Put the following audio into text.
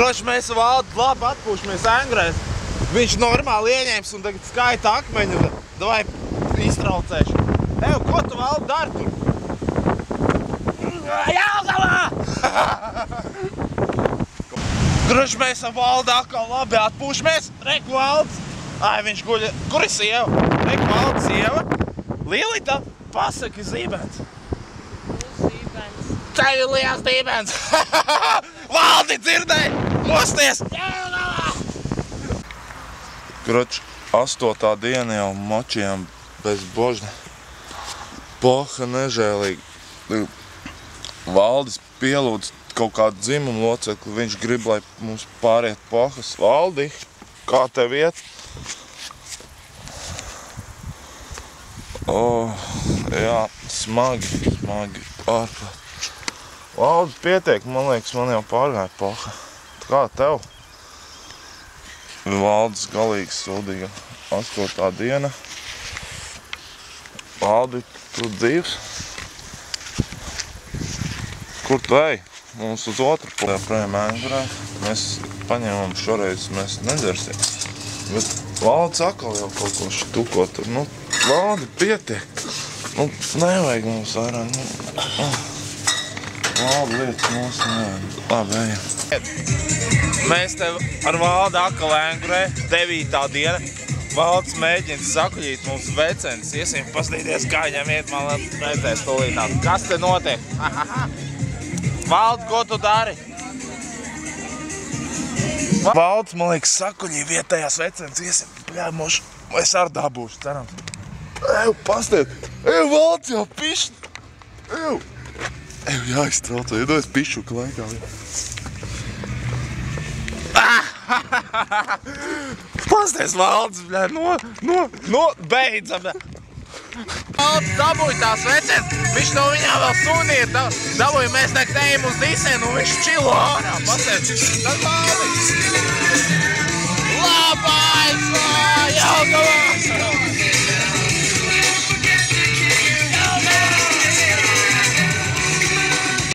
Kroči, mēs Valdi labi atpūšamies Engrēs. Viņš normāli ieņēms un tagad skaita akmeņu. Davai iztraucēšu. Eju, ko tu Valdi dari tur? Jāgalā! Kroči, mēs Valdi atkal labi atpūšamies. Reku Valds. Ai, viņš guļ. Kur ir sieva? Reku Valdi sieva. Lielita, pasaki zīmens. Tev ir liels dīmens! Valdi, dzirdēji! Mosties! Kroč, 8. diena jau močījām bez božņa. Poha nežēlīgi. Valdis pielūdz kaut kādu dzimumu locekli. Viņš grib, lai mums pāriet pohas. Valdi, kā tev iet? Jā, smagi ārprāt. Valdi, pietiek, man liekas, man jau pārgāja poha. Kā tev? Valdis galīgi sūdīga. 8. diena. Valdi, tu dzīvs? Kur tu ej? Mums uz otru pusi. Projām Engrē. Mēs paņēmām šoreiz, mēs nedzersim. Bet Valdis atkal jau kaut ko štuko tur. Nu, Valdi, pietiek. Nu, nevajag mums vairāk. Valdi lietas mūsu nevajag. Labi, ejam. Mēs tev ar Valdi atkal Engrē, 9. diena. Valdis mēģina sakuļīt mums vecenis. Iesim pastīties, kā viņam iet, man redzēs tūlītāk. Kas te notiek? Valdi, ko tu dari? Valdis, man liekas, sakuļī vietējās vecenis. Iesim, pļāmoši. Es ar dabūšu, cerams. Eju, pastiet. Eju, Valdis jau pišķi. Eju. Eju, jāiztraucē, iedojas pišuka laikā. Pasties, Valdis, beidzam. Valdis dabūja tās vecens, viņš no viņām vēl suni ir dabūja, mēs tagad ejam uz disenu un viņš čilo ārā. Pasties, tas Valdis. Labais, Jāgalā!